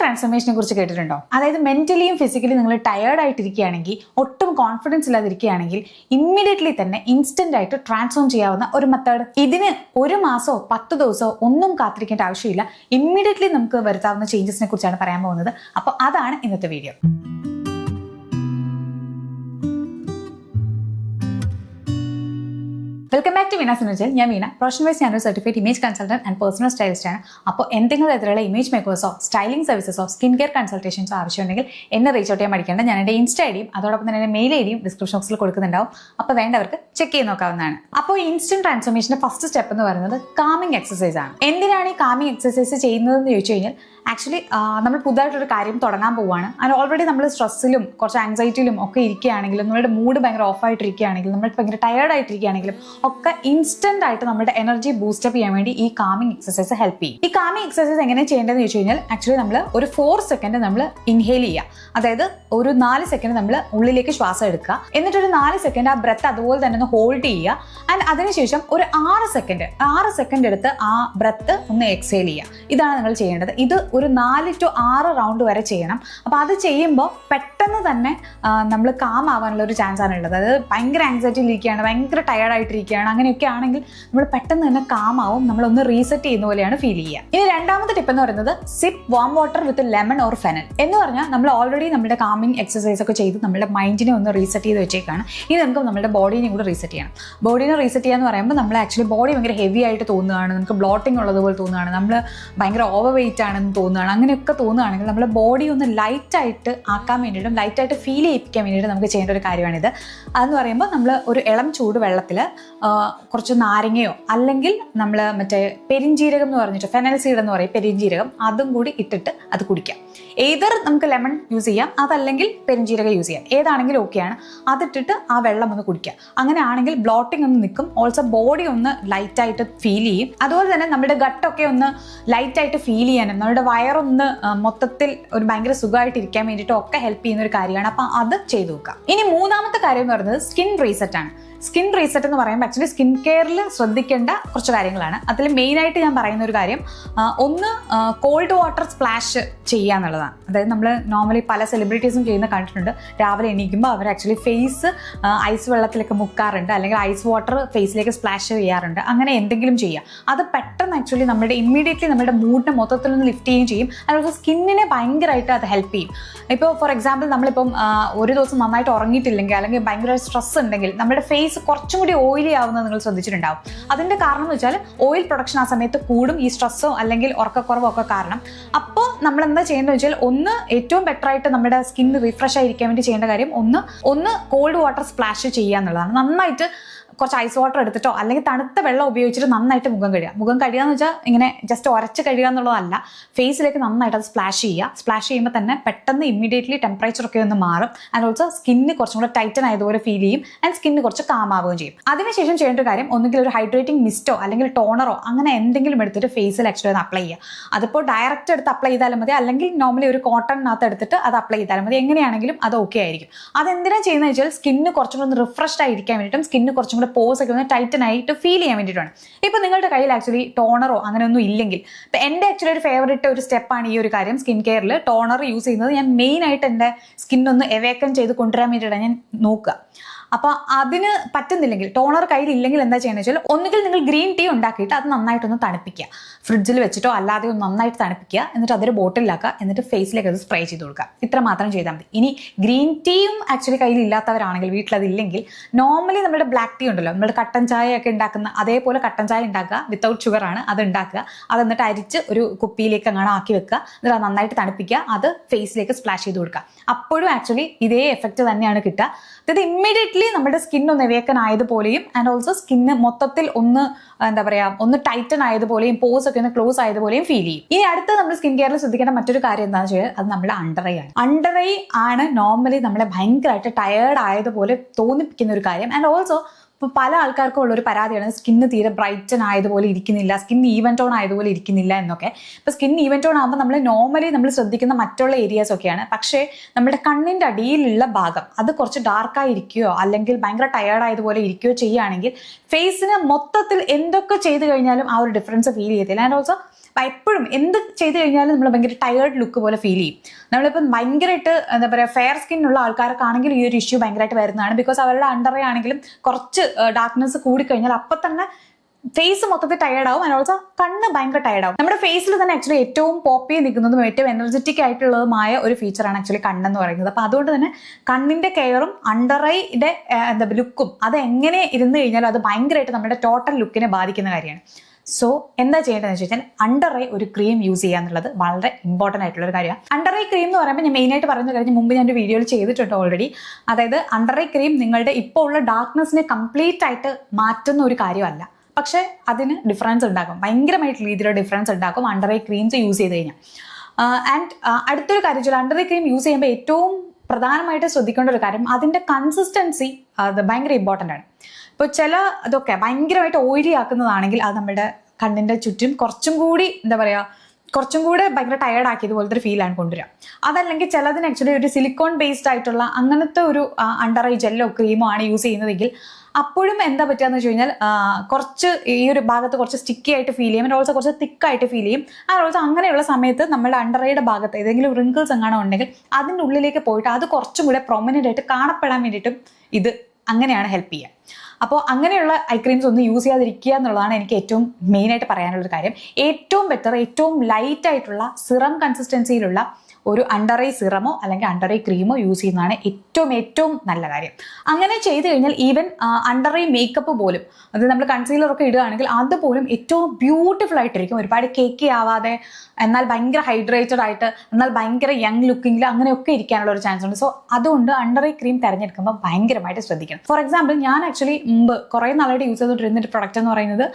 ട്രാൻസ്ഫോർമേഷനെ കുറിച്ച് കേട്ടിട്ടുണ്ടോ? അതായത് മെന്റലിയും ഫിസിക്കലി നിങ്ങൾ ടയേർഡ് ആയിട്ടിരിക്കുകയാണെങ്കിൽ, ഒട്ടും കോൺഫിഡൻസ് ഇല്ലാതിരിക്കുകയാണെങ്കിൽ ഇമ്മീഡിയറ്റ്ലി തന്നെ ഇൻസ്റ്റന്റ് ആയിട്ട് ട്രാൻസ്ഫോം ചെയ്യാവുന്ന ഒരു മെത്തേഡ്. ഇതിന് 1 മാസമോ 10 ദിവസമോ ഒന്നും കാത്തിരിക്കേണ്ട ആവശ്യമില്ല. ഇമ്മീഡിയറ്റ്ലി നമുക്ക് വരുത്താവുന്ന ചേഞ്ചസിനെ കുറിച്ചാണ് പറയാൻ പോകുന്നത്. അപ്പോൾ അതാണ് ഇന്നത്തെ വീഡിയോ. വെൽക്കം ബാക്ക് ടു വീണ സിനുജൽ. ഞാൻ വീണ, പ്രൊഫഷണൽ വൈസ് ഞാനൊരു certified image consultant and personal stylist ആണ്. അപ്പോൾ എന്തെങ്കിലും തരത്തിലുള്ള ഇമേജ് മേക്കേഴ്സോ സ്റ്റൈലിംഗ് സർവീസസോ സ്കിൻ കെയർ കൺസൾട്ടേഷൻസോ ആവശ്യമുണ്ടെങ്കിൽ എന്നെ റീച്ച് ഔട്ട് ചെയ്യാൻ പഠിക്കേണ്ട. ഞാൻ എൻ്റെ ഇൻസ്റ്റ ഐഡിയും അതോടൊപ്പം തന്നെ എൻ്റെ മെയിൽ ഐഡിയും ഡിസ്ക്രിപ്ഷൻ ബോക്സിൽ കൊടുക്കുന്നുണ്ടാവും. അപ്പോൾ വേണ്ടവർക്ക് ചെക്ക് ചെയ്ത് നോക്കാവുന്നതാണ്. അപ്പോൾ ഇൻസ്റ്റന്റ് ട്രാൻസ്ഫോർമേഷൻ്റെ ഫസ്റ്റ് സ്റ്റെപ്പ് എന്ന് പറയുന്നത് കാമിംഗ് എക്സസൈസ് ആണ്. എന്തിനാണ് ഈ കാമിംഗ് എക്സസൈസ് ചെയ്യുന്നതെന്ന് ചോദിച്ചു കഴിഞ്ഞാൽ, ആക്ച്വലി നമ്മൾ പുതുതായിട്ടൊരു കാര്യം തുടങ്ങാൻ പോവുകയാണ്. അതിന് ഓൾറെഡി നമ്മൾ സ്ട്രെസ്സിലും കുറച്ച് ആങ്സൈറ്റിയിലും ഒക്കെ ഇരിക്കുകയാണെങ്കിലും, നമ്മുടെ മൂഡ് ഭയങ്കര ഓഫായിട്ടിരിക്കുകയാണെങ്കിലും, നമ്മൾ ഭയങ്കര ടയേർഡ് ആയിട്ടിരിക്കുകയാണെങ്കിലും ഒക്കെ ഇൻസ്റ്റന്റ് ആയിട്ട് നമ്മുടെ എനർജി ബൂസ്റ്റപ്പ് ചെയ്യാൻ വേണ്ടി ഈ കാമിംഗ് എക്സസൈസ് ഹെൽപ്പ് ചെയ്യും. ഈ കാമിംഗ് എക്സസൈസ് എങ്ങനെ ചെയ്യേണ്ടതെന്ന് ചോദിച്ചു കഴിഞ്ഞാൽ, ആക്ച്വലി നമ്മൾ ഒരു 4 സെക്കൻഡ് നമ്മൾ ഇൻഹേൽ ചെയ്യുക. അതായത് ഒരു 4 സെക്കൻഡ് നമ്മൾ ഉള്ളിലേക്ക് ശ്വാസം എടുക്കുക, എന്നിട്ടൊരു 4 സെക്കൻഡ് ആ ബ്രെത്ത് അതുപോലെ തന്നെ ഒന്ന് ഹോൾഡ് ചെയ്യുക. ആൻഡ് അതിനുശേഷം ഒരു 6 സെക്കൻഡ് എടുത്ത് ആ ബ്രെത്ത് ഒന്ന് എക്സേൽ ചെയ്യുക. ഇതാണ് നിങ്ങൾ ചെയ്യേണ്ടത്. ഇത് ഒരു 4 to 6 റൗണ്ട് വരെ ചെയ്യണം. അപ്പോൾ അത് ചെയ്യുമ്പോൾ പെട്ടെന്ന് തന്നെ നമ്മൾ കാം ആവാനുള്ള ഒരു ചാൻസ് ആണ് ഉള്ളത്. അതായത് ഭയങ്കര ആങ്സൈറ്റിയിൽ ഇരിക്കുകയാണ്, ഭയങ്കര ടയേർഡ് ആയിട്ടിരിക്കുകയാണ്, അങ്ങനെയൊക്കെ ആണെങ്കിൽ നമ്മൾ പെട്ടെന്ന് തന്നെ കാം ആവും. നമ്മളൊന്ന് റീസെറ്റ് ചെയ്യുന്ന പോലെയാണ് ഫീൽ ചെയ്യുക. ഇനി രണ്ടാമത്തെ ടിപ്പ് എന്ന് പറയുന്നത് sip warm water with lemon or fennel എന്ന് പറഞ്ഞാൽ, നമ്മൾ ഓൾറെഡി നമ്മുടെ കാമിംഗ് എക്സസൈസ് ഒക്കെ ചെയ്ത് നമ്മുടെ മൈൻഡിനെ ഒന്ന് റീസെറ്റ് ചെയ്ത് വെച്ചേക്കാണ്. ഇനി നമുക്ക് നമ്മുടെ ബോഡീനെ കൂടെ റീസെറ്റ് ചെയ്യണം. ബോഡീനെ റീസെറ്റ് ചെയ്യാന്ന് പറയുമ്പോൾ, നമ്മൾ ആക്ച്വലി ബോഡി ഭയങ്കര ഹെവി ആയിട്ട് തോന്നുകയാണ്, നമുക്ക് ബ്ലോട്ടിംഗ് ഉള്ളതുപോലെ തോന്നുകയാണ്, നമ്മൾ ഭയങ്കര ഓവർ വെയിറ്റ് ആണെന്ന് തോന്നുകയാണ്. അങ്ങനെയൊക്കെ തോന്നുകയാണെങ്കിൽ നമ്മുടെ ബോഡി ഒന്ന് ലൈറ്റായിട്ട് ആക്കാൻ വേണ്ടിയിട്ടും ലൈറ്റായിട്ട് ഫീൽ ചെയ്യിപ്പിക്കാൻ വേണ്ടിയിട്ട് നമുക്ക് ചെയ്യേണ്ട ഒരു കാര്യമാണിത്. അതെന്ന് പറയുമ്പോൾ, നമ്മൾ ഒരു ഇളം ചൂട് വെള്ളത്തിൽ കുറച്ച് നാരങ്ങയോ അല്ലെങ്കിൽ നമ്മൾ മറ്റേ പെരിഞ്ജീരകം എന്ന് പറഞ്ഞിട്ട്, ഫെനൽ സീഡ് എന്ന് പറയും, പെരിഞ്ജീരകം, അതും കൂടി ഇട്ടിട്ട് അത് കുടിക്കാം. ഏതർ നമുക്ക് ലെമൺ യൂസ് ചെയ്യാം, അതല്ലെങ്കിൽ പെരിഞ്ജീരകം യൂസ് ചെയ്യാം, ഏതാണെങ്കിലും ഓക്കെയാണ്. അതിട്ടിട്ട് ആ വെള്ളം ഒന്ന് കുടിക്കാം. അങ്ങനെയാണെങ്കിൽ ബ്ലോട്ടിംഗ് ഒന്ന് നിൽക്കും, ഓൾസോ ബോഡി ഒന്ന് ലൈറ്റായിട്ട് ഫീൽ ചെയ്യും. അതുപോലെ തന്നെ നമ്മുടെ ഗട്ടൊക്കെ ഒന്ന് ലൈറ്റായിട്ട് ഫീൽ ചെയ്യാനും നമ്മുടെ വയറൊന്ന് മൊത്തത്തിൽ ഒരു ഭയങ്കര സുഖമായിട്ടിരിക്കാൻ വേണ്ടിയിട്ടും ഒക്കെ ഹെൽപ്പ് ചെയ്യുന്ന ഒരു കാര്യമാണ്. അപ്പം അത് ചെയ്തു നോക്കാം. ഇനി മൂന്നാമത്തെ കാര്യം എന്ന് പറയുന്നത് സ്കിൻ റീസെറ്റ് ആണ്. സ്കിൻ റീസെറ്റ് എന്ന് പറയുമ്പോൾ ആക്ച്വലി സ്കിൻ കെയറിൽ ശ്രദ്ധിക്കേണ്ട കുറച്ച് കാര്യങ്ങളാണ്. അതിൽ മെയിനായിട്ട് ഞാൻ പറയുന്ന ഒരു കാര്യം, ഒന്ന് കോൾഡ് വാട്ടർ സ്പ്ലാഷ് ചെയ്യുക എന്നുള്ളതാണ്. അതായത് നമ്മൾ നോർമലി പല സെലിബ്രിറ്റീസും ചെയ്യുന്ന കണ്ടിട്ടുണ്ട്. രാവിലെ എണീക്കുമ്പോൾ അവർ ആക്ച്വലി ഫേസ് ഐസ് വെള്ളത്തിലേക്ക് മുക്കാറുണ്ട്, അല്ലെങ്കിൽ ഐസ് വാട്ടർ ഫേസിലേക്ക് സ്പ്ലാഷ് ചെയ്യാറുണ്ട്. അങ്ങനെ എന്തെങ്കിലും ചെയ്യുക. അത് പെട്ടെന്ന് ആക്ച്വലി ഇമ്മീഡിയറ്റ്ലി നമ്മുടെ മൂഡിനെ മൊത്തത്തിൽ ഒന്ന് ലിഫ്റ്റ് ചെയ്യുകയും ചെയ്യും. അതുപോലെ സ്കിന്നിനെ ഭയങ്കരമായിട്ട് അത് ഹെൽപ്പ് ചെയ്യും. ഇപ്പോൾ ഫോർ എക്സാമ്പിൾ, നമ്മളിപ്പം ഒരു ദിവസം നന്നായിട്ട് ഉറങ്ങിയിട്ടില്ലെങ്കിൽ, അല്ലെങ്കിൽ ഭയങ്കര സ്ട്രെസ് ഉണ്ടെങ്കിൽ, നമ്മുടെ ഫേസ് കുറച്ചും കൂടി ഓയിലി ആവുന്നത് നിങ്ങൾ ശ്രദ്ധിച്ചിട്ടുണ്ടാവും. അതിന്റെ കാരണം എന്ന് വെച്ചാൽ, ഓയിൽ പ്രൊഡക്ഷൻ ആ സമയത്ത് കൂടും, ഈ സ്ട്രെസ്സോ അല്ലെങ്കിൽ ഉറക്കക്കുറവോ ഒക്കെ കാരണം. അപ്പോൾ നമ്മൾ എന്താ ചെയ്യേണ്ടത് വെച്ചാൽ, ഒന്ന് ഏറ്റവും ബെറ്റർ ആയിട്ട് നമ്മുടെ സ്കിൻ റിഫ്രഷ് ആയിരിക്കാൻ വേണ്ടി ചെയ്യേണ്ട കാര്യം, ഒന്ന് കോൾഡ് വാട്ടർ സ്പ്ലാഷ് ചെയ്യുക എന്നുള്ളതാണ്. നന്നായിട്ട് കുറച്ച് ഐസ് വാട്ടർ എടുത്തിട്ടോ അല്ലെങ്കിൽ തണുത്ത വെള്ളം ഉപയോഗിച്ചിട്ട് നന്നായിട്ട് മുഖം കഴുകുക എന്ന് വെച്ചാൽ ഇങ്ങനെ ജസ്റ്റ് ഉരച്ച് കഴുകുക എന്നുള്ളതല്ല, ഫേസിലേക്ക് നന്നായിട്ട് അത് സ്പ്ലാഷ് ചെയ്യുക. സ്പ്ലാഷ് ചെയ്യുമ്പോൾ തന്നെ പെട്ടെന്ന് ഇമ്മീഡിയറ്റ്ലി ടെമ്പറേച്ചർ ഒക്കെ ഒന്ന് മാറും. ആൻഡ് ഓൾസോ സ്കിന്ന് കുറച്ചും കൂടെ ടൈറ്റൻ ആയതുപോലെ ഫീൽ ചെയ്യും, ആൻഡ് സ്കിന്ന് കുറച്ച് കാമാവുകയും ചെയ്യും. അതിനുശേഷം ചെയ്യേണ്ട ഒരു കാര്യം, ഒന്നുകിൽ ഒരു ഹൈഡ്രേറ്റിംഗ് മിസ്റ്റോ അല്ലെങ്കിൽ ടോണറോ അങ്ങനെ എന്തെങ്കിലും എടുത്തിട്ട് ഫേസിൽ ആക്ച്വലി ഒന്ന് അപ്ലൈ ചെയ്യുക. അതിപ്പോൾ ഡയറക്റ്റ് എടുത്ത് അപ്ലൈ ചെയ്താലും മതി, അല്ലെങ്കിൽ നോർമലി ഒരു കോട്ടണിനകത്ത് എടുത്തിട്ട് അത് അപ്ലൈ ചെയ്താലും മതി. എങ്ങനെയാണെങ്കിലും അത് ഓക്കെ ആയിരിക്കും. അതെന്തിനാണ് ചെയ്യുന്നത് വെച്ചാൽ, സ്കിന്ന് കുറച്ചും കൂടെ ഒന്ന് റിഫ്രഷ്ഡ് ആയിരിക്കാൻ വേണ്ടിയിട്ടും സ്കിന്ന് കുറച്ചും കൂടെ പോസ് ഒക്കെ ഒന്ന് ടൈറ്റൻ ആയിട്ട് ഫീൽ ചെയ്യാൻ വേണ്ടിയിട്ടാണ്. ഇപ്പൊ നിങ്ങളുടെ കയ്യിൽ ആക്ച്വലി ടോണറോ അങ്ങനെയൊന്നും ഇല്ലെങ്കിൽ, ഇപ്പൊ എൻ്റെ ആക്ച്വലി ഒരു ഫേവറേറ്റ് ഒരു സ്റ്റെപ്പാണ് ഈ ഒരു കാര്യം. സ്കിൻ കെയറിൽ ടോണർ യൂസ് ചെയ്യുന്നത് ഞാൻ മെയിൻ ആയിട്ട് എൻ്റെ സ്കിന്നൊന്ന് എവേക്കൻ ചെയ്ത് കൊണ്ടുവരാൻ വേണ്ടിയിട്ടാണ് ഞാൻ നോക്കുക. അപ്പോൾ അതിന് പറ്റുന്നില്ലെങ്കിൽ, ടോണർ കയ്യിലില്ലെങ്കിൽ എന്താ ചെയ്യുന്നത് വെച്ചാൽ, ഒന്നുകിൽ നിങ്ങൾ ഗ്രീൻ ടീ ഉണ്ടാക്കിയിട്ട് അത് നന്നായിട്ടൊന്ന് തണുപ്പിക്കുക, ഫ്രിഡ്ജിൽ വെച്ചിട്ടോ അല്ലാതെ ഒന്ന് നന്നായിട്ട് തണുപ്പിക്കുക, എന്നിട്ട് അതൊരു ബോട്ടിലാക്കുക, എന്നിട്ട് ഫേസിലേക്ക് അത് സ്പ്രേ ചെയ്ത് കൊടുക്കുക. ഇത്ര മാത്രം ചെയ്താൽ മതി. ഇനി ഗ്രീൻ ടീയും ആക്ച്വലി കയ്യിൽ ഇല്ലാത്തവരാണെങ്കിൽ, വീട്ടിലതില്ലെങ്കിൽ, നോർമലി നമ്മുടെ ബ്ലാക്ക് ടീ ഉണ്ടല്ലോ, നമ്മുടെ കട്ടൻ ചായ ഒക്കെ ഉണ്ടാക്കുന്ന അതേപോലെ കട്ടൻ ചായ ഉണ്ടാക്കുക, വിത്തൗട്ട് ഷുഗർ ആണ് അത് ഉണ്ടാക്കുക. അത് എന്നിട്ട് അരിച്ച് ഒരു കുപ്പിയിലേക്ക് അങ്ങനെ ആക്കി വെക്കുക, എന്നിട്ട് അത് നന്നായിട്ട് തണുപ്പിക്കുക, അത് ഫേസിലേക്ക് സ്പ്ലാഷ് ചെയ്ത് കൊടുക്കുക. അപ്പോഴും ആക്ച്വലി ഇതേ എഫക്റ്റ് തന്നെയാണ് കിട്ടുക. ഇത് ഇമ്മീഡിയറ്റ്ലി നമ്മുടെ സ്കിൻ ഒന്ന് എവേക്കൻ ആയതുപോലെയും, ആൻഡ് ഓൾസോ സ്കിന്ന് മൊത്തത്തിൽ ഒന്ന് എന്താ പറയാ, ഒന്ന് ടൈറ്റൻ ആയതുപോലെയും, പോസ് ഒക്കെ ഒന്ന് ക്ലോസ് ആയതുപോലെയും ഫീൽ ചെയ്യും. ഇനി അടുത്ത് നമ്മൾ സ്കിൻ കെയറിൽ ശ്രദ്ധിക്കേണ്ട മറ്റൊരു കാര്യം എന്താണെന്ന് വെച്ചാൽ, അത് നമ്മുടെ അണ്ടർ ഐ ആണ്. അണ്ടർ ഐ ആണ് നോർമലി നമ്മളെ ഭയങ്കരമായിട്ട് ടയേർഡ് ആയതുപോലെ തോന്നിപ്പിക്കുന്ന ഒരു കാര്യം. ആൻഡ് ഓൾസോ ഇപ്പോൾ പല ആൾക്കാർക്കും ഉള്ളൊരു പരാതിയാണ്, സ്കിന്ന് തീരെ ബ്രൈറ്റൻ ആയതുപോലെ ഇരിക്കുന്നില്ല, സ്കിൻ ഈവൻ ടോൺ ആയതുപോലെ ഇരിക്കുന്നില്ല എന്നൊക്കെ. ഇപ്പോൾ സ്കിൻ ഈവൻ ടോൺ ആകുമ്പോൾ നമ്മൾ ശ്രദ്ധിക്കുന്ന മറ്റുള്ള ഏരിയാസ് ഒക്കെയാണ്. പക്ഷേ നമ്മുടെ കണ്ണിൻ്റെ അടിയിലുള്ള ഭാഗം അത് കുറച്ച് ഡാർക്കായി ഇരിക്കുകയോ അല്ലെങ്കിൽ ഭയങ്കര ടയേർഡ് ആയതുപോലെ ഇരിക്കുകയോ ചെയ്യുകയാണെങ്കിൽ ഫേസിന് മൊത്തത്തിൽ എന്തൊക്കെ ചെയ്ത് കഴിഞ്ഞാലും ആ ഒരു ഡിഫറൻസ് ഫീൽ ചെയ്യത്തില്ല. ആൻഡ് ഓൾസോ എപ്പോഴും എന്ത് ചെയ്ത് കഴിഞ്ഞാലും നമ്മൾ ഭയങ്കര ടയേർഡ് ലുക്ക് പോലെ ഫീൽ ചെയ്യും. നമ്മളിപ്പം ഭയങ്കരമായിട്ട് എന്താ പറയുക ഫെയർ സ്കിന്നുള്ള ആൾക്കാരൊക്കെ ആണെങ്കിൽ ഈ ഒരു ഇഷ്യൂ ഭയങ്കരമായിട്ട് വരുന്നതാണ്. ബിക്കോസ് അവരുടെ അണ്ടർ ഐ ആണെങ്കിലും കുറച്ച് ഡാർക്ക്നെസ് കൂടിക്കഴിഞ്ഞാൽ അപ്പം തന്നെ ഫേസ് മൊത്തത്തിൽ ടയർഡ് ആവും. ആൻഡ് ഓൾസോ കണ്ണ് ഭയങ്കര ടയർഡ് ആവും. നമ്മുടെ ഫേസിൽ തന്നെ ആക്ച്വലി ഏറ്റവും പോപ്പ് ചെയ്ത് നിൽക്കുന്നതും ഏറ്റവും എനർജറ്റിക് ആയിട്ടുള്ളതുമായ ഒരു ഫീച്ചറാണ് ആക്ച്വലി കണ്ണെന്ന് പറയുന്നത്. അപ്പോൾ അതുകൊണ്ട് തന്നെ കണ്ണിന്റെ കെയറും അണ്ടർ ഐയുടെ എന്താ ലുക്കും അത് എങ്ങനെ ഇരുന്ന് കഴിഞ്ഞാലും അത് ഭയങ്കരമായിട്ട് നമ്മുടെ ടോട്ടൽ ലുക്കിനെ ബാധിക്കുന്ന കാര്യമാണ്. സോ എന്താ ചെയ്യേണ്ടതെന്ന് വെച്ച് കഴിഞ്ഞാൽ അണ്ടർ ഐ ഒരു ക്രീം യൂസ് ചെയ്യുക എന്നുള്ളത് വളരെ ഇമ്പോർട്ടൻ്റ് ആയിട്ടുള്ള ഒരു കാര്യമാണ്. അണ്ടർ ഐ ക്രീം എന്ന് പറയുമ്പോൾ ഞാൻ മെയിനായിട്ട് പറയുന്ന കാര്യം മുമ്പ് ഞാൻ ഒരു വീഡിയോയിൽ ചെയ്തിട്ടുണ്ട് ഓൾറെഡി. അതായത് അണ്ടർ ഐ ക്രീം നിങ്ങളുടെ ഇപ്പോൾ ഉള്ള ഡാർക്ക്നെസ്സിനെ കംപ്ലീറ്റ് ആയിട്ട് മാറ്റുന്ന ഒരു കാര്യമല്ല, പക്ഷെ അതിന് ഡിഫറൻസ് ഉണ്ടാക്കും, ഭയങ്കരമായിട്ടുള്ള രീതിയിലുള്ള ഡിഫറൻസ് ഉണ്ടാക്കും അണ്ടർ ഐ ക്രീംസ് യൂസ് ചെയ്ത് കഴിഞ്ഞാൽ. ആൻഡ് അടുത്തൊരു കാര്യം വെച്ചാൽ അണ്ടർ ഐ ക്രീം യൂസ് ചെയ്യുമ്പോൾ ഏറ്റവും പ്രധാനമായിട്ട് ശ്രദ്ധിക്കേണ്ട ഒരു കാര്യം അതിൻ്റെ കൺസിസ്റ്റൻസി അത് ഭയങ്കര ഇമ്പോർട്ടൻ്റ് ആണ്. ഇപ്പോൾ ചില ഇതൊക്കെ ഭയങ്കരമായിട്ട് ഓയിലി ആക്കുന്നതാണെങ്കിൽ അത് നമ്മുടെ കണ്ണിൻ്റെ ചുറ്റും കുറച്ചും കൂടി എന്താ പറയുക കുറച്ചും കൂടെ ഭയങ്കര ടയർഡ് ആക്കിയതുപോലത്തെ ഒരു ഫീലാണ് കൊണ്ടുവരിക. അതല്ലെങ്കിൽ ചിലതിന് ആക്ച്വലി ഒരു സിലിക്കോൺ ബേസ്ഡ് ആയിട്ടുള്ള അങ്ങനത്തെ ഒരു അണ്ടർ ഐ ജെല്ലോ ക്രീമോ ആണ് യൂസ് ചെയ്യുന്നതെങ്കിൽ അപ്പോഴും എന്താ പറ്റുകയെന്ന് വെച്ച് കഴിഞ്ഞാൽ കുറച്ച് ഈ ഒരു ഭാഗത്ത് കുറച്ച് സ്റ്റിക്കി ആയിട്ട് ഫീൽ ചെയ്യും, ഓൾസോ കുറച്ച് തിക്കായിട്ട് ഫീൽ ചെയ്യും. ഓൾസോ അങ്ങനെയുള്ള സമയത്ത് നമ്മുടെ അണ്ടർ ഐയുടെ ഭാഗത്ത് ഏതെങ്കിലും റിങ്കിൾസ് എങ്ങാനോ ഉണ്ടെങ്കിൽ അതിൻ്റെ ഉള്ളിലേക്ക് പോയിട്ട് അത് കുറച്ചും കൂടെ പ്രൊമനൻ്റ് ആയിട്ട് കാണപ്പെടാൻ വേണ്ടിയിട്ടും ഇത് അങ്ങനെയാണ് ഹെൽപ്പ് ചെയ്യുക. അപ്പോൾ അങ്ങനെയുള്ള ഐ ക്രീംസ് ഒന്നും യൂസ് ചെയ്യാതിരിക്കുക എന്നുള്ളതാണ് എനിക്ക് ഏറ്റവും മെയിനായിട്ട് പറയാനുള്ളൊരു കാര്യം. ഏറ്റവും ബെറ്റർ ഏറ്റവും ലൈറ്റ് ആയിട്ടുള്ള സിറം കൺസിസ്റ്റൻസിയിലുള്ള ഒരു അണ്ടർ ഐ സിറമോ അല്ലെങ്കിൽ അണ്ടർ ഐ ക്രീമോ യൂസ് ചെയ്യുന്നതാണ് ഏറ്റവും നല്ല കാര്യം. അങ്ങനെ ചെയ്ത് കഴിഞ്ഞാൽ ഈവൻ അണ്ടർ ഐ മേക്കപ്പ് പോലും അത് നമ്മൾ കൺസീലറൊക്കെ ഇടുകയാണെങ്കിൽ അതുപോലും ഏറ്റവും ബ്യൂട്ടിഫുൾ ആയിട്ടിരിക്കും. ഒരുപാട് കേക്കി ആവാതെ എന്നാൽ ഭയങ്കര ഹൈഡ്രേറ്റഡ് ആയിട്ട് എന്നാൽ ഭയങ്കര യങ് ലുക്കിങ്ങിൽ അങ്ങനെയൊക്കെ ഇരിക്കാനുള്ള ഒരു ചാൻസ് ഉണ്ട്. സോ അതുകൊണ്ട് അണ്ടർ ഐ ക്രീം തിരഞ്ഞെടുക്കുമ്പോൾ ഭയങ്കരമായിട്ട് ശ്രദ്ധിക്കണം. ഫോർ എക്സാമ്പിൾ ഞാൻ ആക്ച്വലി മുമ്പ് കുറേ നാളായിട്ട് യൂസ് ചെയ്തുകൊണ്ടിരുന്ന ഒരു പ്രൊഡക്റ്റ് എന്ന് പറയുന്നത്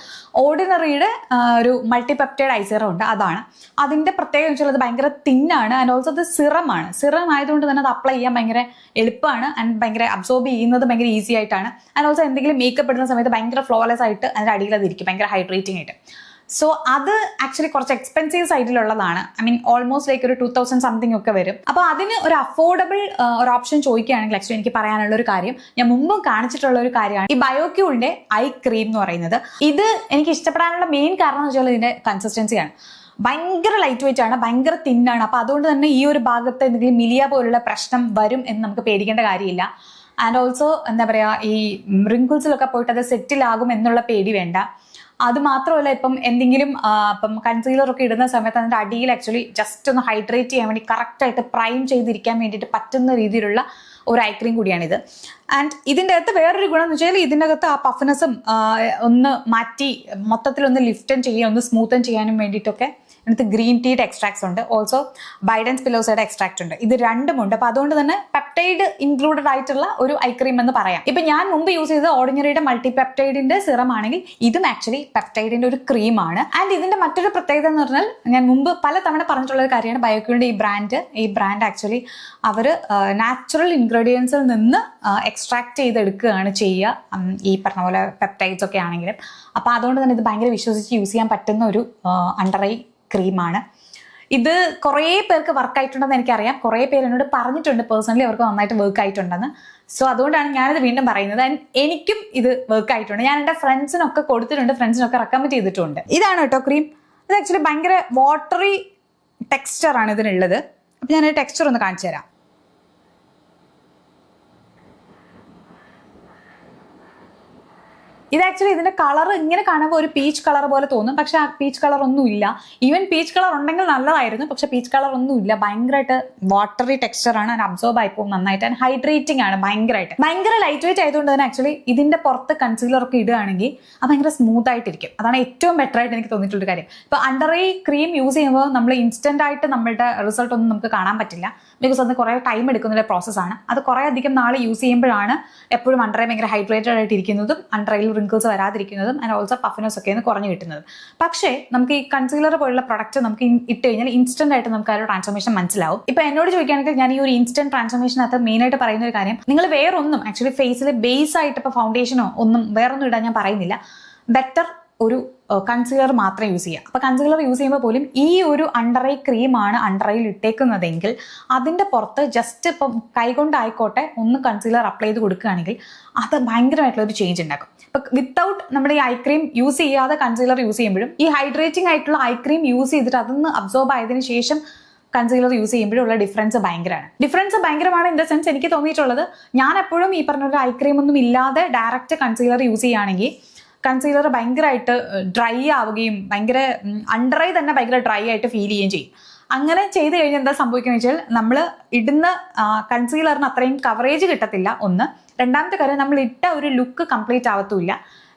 ഓർഡിനറിയുടെ ഒരു മൾട്ടിപെപ്റ്റൈഡ് ഐ സിറം ഉണ്ട്. അതാണ് അതിൻ്റെ പ്രത്യേകത വെച്ചാൽ അത് ഭയങ്കര തിന്നാണ് ആൻഡ് ഓൾസോ അത് സിറമാണ്. സിറം ആയതുകൊണ്ട് തന്നെ അത് അപ്ലൈ ചെയ്യാൻ ഭയങ്കര എളുപ്പമാണ് ആൻഡ് ഭയങ്കര അബ്സോർബ് ചെയ്യുന്നത് ഭയങ്കര ഈസി ആയിട്ടാണ്. ആൻഡ് ഓൾസോ എന്തെങ്കിലും മേക്കപ്പ് ഇടുന്ന സമയത്ത് ഭയങ്കര ഫ്ലോലെസ് ആയിട്ട് അതിൻ്റെ അടിയിൽ അതിരിക്കും, ഭയങ്കര ഹൈഡ്രേറ്റിംഗ് ആയിട്ട്. സോ അത് ആക്ച്വലി കുറച്ച് എക്സ്പെൻസീവ് സൈഡിലുള്ളതാണ്. ഐ മീൻ ഓൾമോസ്റ്റ് ലൈക്ക് ഒരു 2000 സംതിങ് ഒക്കെ വരും. അപ്പോൾ അതിന് ഒരു അഫോർഡബിൾ ഒരു ഓപ്ഷൻ ചോദിക്കുകയാണെങ്കിൽ ആക്ച്വലി എനിക്ക് പറയാനുള്ള ഒരു കാര്യം ഞാൻ മുമ്പും കാണിച്ചിട്ടുള്ള ഒരു കാര്യമാണ് ഈ ബയോക്യൂളിന്റെ ഐ ക്രീം എന്ന് പറയുന്നത്. ഇത് എനിക്ക് ഇഷ്ടപ്പെടാനുള്ള മെയിൻ കാരണം എന്ന് വെച്ചാൽ ഇതിന്റെ കൺസിസ്റ്റൻസിയാണ്. ഭയങ്കര ലൈറ്റ് വെയിറ്റ് ആണ്, ഭയങ്കര തിന്നാണ്. അപ്പോൾ അതുകൊണ്ട് തന്നെ ഈ ഒരു ഭാഗത്ത് എന്തെങ്കിലും മിലിയ പോലുള്ള പ്രശ്നം വരും എന്ന് നമുക്ക് പേടിക്കേണ്ട കാര്യമില്ല. ആൻഡ് ഓൾസോ എന്താ പറയുക ഈ റിങ്കിൾസിലൊക്കെ പോയിട്ട് അത് സെറ്റിലാകും എന്നുള്ള പേടി വേണ്ട. അത് മാത്രമല്ല ഇപ്പം എന്തെങ്കിലും ഇപ്പം കൺസീലറൊക്കെ ഇടുന്ന സമയത്ത് അതിൻ്റെ അടിയിൽ ആക്ച്വലി ജസ്റ്റ് ഒന്ന് ഹൈഡ്രേറ്റ് ചെയ്യാൻ വേണ്ടി കറക്റ്റായിട്ട് പ്രൈം ചെയ്തിരിക്കാൻ വേണ്ടിയിട്ട് പറ്റുന്ന രീതിയിലുള്ള ഒരു ഐ ക്രീം കൂടിയാണിത്. ആൻഡ് ഇതിൻ്റെ അകത്ത് വേറൊരു ഗുണം എന്ന് വെച്ചാൽ ഇതിൻ്റെ അകത്ത് ആ പഫ്നെസ്സും ഒന്ന് മാറ്റി മൊത്തത്തിലൊന്ന് ലിഫ്റ്റൻ ചെയ്യാൻ ഒന്ന് സ്മൂത്തൻ ചെയ്യാനും വേണ്ടിയിട്ടൊക്കെ ഇതിനകത്ത് ഗ്രീൻ ടീയുടെ എക്സ്ട്രാക്ട്സ് ഉണ്ട്, ഓൾസോ ബൈഡൻസ് പിലോസയുടെ എക്സ്ട്രാക്ട് ഉണ്ട്. ഇത് രണ്ടുമുണ്ട്. അപ്പോൾ അതുകൊണ്ട് തന്നെ പെപ്റ്റൈഡ് ഇൻക്ലൂഡഡ് ആയിട്ടുള്ള ഒരു ഐ ക്രീം എന്ന് പറയാം. ഇപ്പം ഞാൻ മുമ്പ് യൂസ് ചെയ്തത് ഓർഡിനറിയുടെ മൾട്ടിപെപ്റ്റൈഡിന്റെ സിറം ആണെങ്കിൽ ഇതും ആക്ച്വലി പെപ്റ്റൈഡിന്റെ ഒരു ക്രീമാണ്. ആൻഡ് ഇതിന്റെ മറ്റൊരു പ്രത്യേകത എന്ന് പറഞ്ഞാൽ ഞാൻ മുമ്പ് പലതവണ പറഞ്ഞിട്ടുള്ള ഒരു കാര്യമാണ് ബയോക്യൂളിന്റെ ഈ ബ്രാൻഡ് ആക്ച്വലി അവർ നാച്ചുറൽ ഇൻഗ്രീഡിയൻസിൽ നിന്ന് എക്സ്ട്രാക്ട് ചെയ്തെടുക്കുകയാണ് ചെയ്യുക, ഈ പറഞ്ഞ പോലെ പെപ്റ്റൈഡ്സ് ഒക്കെ ആണെങ്കിലും. അപ്പോൾ അതുകൊണ്ട് തന്നെ ഇത് ഭയങ്കര വിശ്വസിച്ച് യൂസ് ചെയ്യാൻ പറ്റുന്ന ഒരു അണ്ടർ ഐ ക്രീമാണ്. ഇത് കുറേ പേർക്ക് വർക്ക് ആയിട്ടുണ്ടെന്ന് എനിക്കറിയാം. കുറേ പേര് എന്നോട് പറഞ്ഞിട്ടുണ്ട് പേഴ്സണലി അവർക്ക് നന്നായിട്ട് വർക്ക് ആയിട്ടുണ്ടെന്ന്. സോ അതുകൊണ്ടാണ് ഞാനിത് വീണ്ടും പറയുന്നത്. എനിക്കും ഇത് വർക്ക് ആയിട്ടുണ്ട്. ഞാൻ എൻ്റെ ഫ്രണ്ട്സിനൊക്കെ കൊടുത്തിട്ടുണ്ട്, ഫ്രണ്ട്സിനൊക്കെ റെക്കമെൻഡ് ചെയ്തിട്ടുണ്ട്. ഇതാണ് കേട്ടോ ക്രീം. ഇത് ആക്ച്വലി ഭയങ്കര വാട്ടറി ടെക്സ്ചറാണ് ഇതിനുള്ളത്. അപ്പം ഞാൻ ടെക്സ്ചർ ഒന്ന് കാണിച്ചു തരാം. ഇത് ആക്ച്വലി ഇതിന്റെ കളർ ഇങ്ങനെ കാണുമ്പോൾ ഒരു പീച്ച് കളർ പോലെ തോന്നും, പക്ഷെ ആ പീച്ച് കളർ ഒന്നും ഇല്ല. ഈവൻ പീച്ച് കളർ ഉണ്ടെങ്കിൽ നല്ലതായിരുന്നു, പക്ഷെ പീച്ച് കളർ ഒന്നും ഇല്ല. ഭയങ്കരമായിട്ട് വാട്ടറി ടെക്സ്ചറാണ്, അതിന് അബ്സോർബ് ആയിപ്പോകും നന്നായിട്ട്. ആൻഡ് ഹൈഡ്രേറ്റിംഗ് ആണ് ഭയങ്കര ലൈറ്റ് വെയിറ്റ് ആയതുകൊണ്ട് തന്നെ ആക്ച്വലി ഇതിന്റെ പുറത്ത് കൺസീലർ ഒക്കെ ഇടുകയാണെങ്കിൽ അത് ഭയങ്കര സ്മൂത്ത് ആയിട്ടിരിക്കും. അതാണ് ഏറ്റവും ബെറ്റർ ആയിട്ട് എനിക്ക് തോന്നിയിട്ടുള്ള കാര്യം. ഇപ്പൊ അണ്ടർ ഐ ക്രീം യൂസ് ചെയ്യുമ്പോൾ നമ്മൾ ഇൻസ്റ്റന്റ് ആയിട്ട് നമ്മളുടെ റിസൾട്ട് ഒന്നും നമുക്ക് കാണാൻ പറ്റില്ല, ബിക്കോസ് അത് കുറേ ടൈം എടുക്കുന്ന പ്രോസസ്സാണ്. അത് കുറേ അധികം നാൾ യൂസ് ചെയ്യുമ്പോഴാണ് എപ്പോഴും അണ്ടർ ഐ ഭയങ്കര ഹൈഡ്രേറ്റഡ് ആയിട്ട് ഇരിക്കുന്നതും അണ്ടർ ഐയിൽ റിങ്കിൾസ് വരാതിരിക്കുന്നതും ആൻഡ് ഓൾസോ പഫിനെസ് ഒക്കെ കുറഞ്ഞു കിട്ടുന്നത്. പക്ഷേ നമുക്ക് ഈ കൺസീലർ പോലുള്ള പ്രൊഡക്റ്റ് നമുക്ക് ഇട്ട് കഴിഞ്ഞാൽ ഇൻസ്റ്റന്റ് ആയിട്ട് നമുക്ക് ആ ഒരു ട്രാൻസ്ഫോർമേഷൻ മനസ്സിലാവും. ഇപ്പൊ എന്നോട് ചോദിക്കുകയാണെങ്കിൽ ഞാൻ ഈ ഒരു ഇൻസ്റ്റന്റ് ട്രാൻസ്ഫോർമേഷനകത്ത് മെയിൻ ആയിട്ട് പറയുന്ന ഒരു കാര്യം, നിങ്ങൾ വേറൊന്നും ആക്ച്വലി ഫേസിൽ ബേസ് ആയിട്ട് ഇപ്പോൾ ഫൗണ്ടേഷനോ ഒന്നും വേറൊന്നും ഇടാൻ ഞാൻ പറയുന്നില്ല. ബെറ്റർ ഒരു കൺസീലർ മാത്രം യൂസ് ചെയ്യുക. അപ്പോൾ കൺസീലർ യൂസ് ചെയ്യുമ്പോൾ പോലും ഈ ഒരു അണ്ടർ ഐ ക്രീമാണ് അണ്ടർ ഐയിൽ ഇട്ടേക്കുന്നതെങ്കിൽ അതിൻ്റെ പുറത്ത് ജസ്റ്റ് ഇപ്പം കൈകൊണ്ടായിക്കോട്ടെ ഒന്ന് കൺസീലർ അപ്ലൈ ചെയ്ത് കൊടുക്കുകയാണെങ്കിൽ അത് ഭയങ്കരമായിട്ടുള്ള ഒരു ചേഞ്ച് ഉണ്ടാക്കും. ഇപ്പം വിത്തൗട്ട് നമ്മുടെ ഈ ഐ ക്രീം യൂസ് ചെയ്യാതെ കൺസീലർ യൂസ് ചെയ്യുമ്പോഴും ഈ ഹൈഡ്രേറ്റിംഗ് ആയിട്ടുള്ള ഐ ക്രീം യൂസ് ചെയ്തിട്ട് അതൊന്ന് അബ്സോർബ് ആയതിനു ശേഷം കൺസീലർ യൂസ് ചെയ്യുമ്പോഴുള്ള ഡിഫറൻസ് ഭയങ്കരമാണ്. ഇൻ ദ സെൻസ് എനിക്ക് തോന്നിയിട്ടുള്ളത്, ഞാൻ എപ്പോഴും ഈ പറഞ്ഞ ഒരു ഐ ക്രീം ഒന്നും ഇല്ലാതെ ഡയറക്റ്റ് കൺസീലർ യൂസ് ചെയ്യുകയാണെങ്കിൽ കൺസീലർ ഭയങ്കരമായിട്ട് ഡ്രൈ ആവുകയും ഭയങ്കര അണ്ടർ ഐ തന്നെ ഭയങ്കര ഡ്രൈ ആയിട്ട് ഫീൽ ചെയ്യുകയും ചെയ്യും. അങ്ങനെ ചെയ്ത് കഴിഞ്ഞാൽ എന്താ സംഭവിക്കുന്നത് വെച്ചാൽ നമ്മൾ ഇടുന്ന കൺസീലറിന് അത്രയും കവറേജ് കിട്ടത്തില്ല. ഒന്ന്. രണ്ടാമത്തെ കാര്യം, നമ്മൾ ഇട്ട ഒരു ലുക്ക് കംപ്ലീറ്റ് ആവത്തുമില്ല.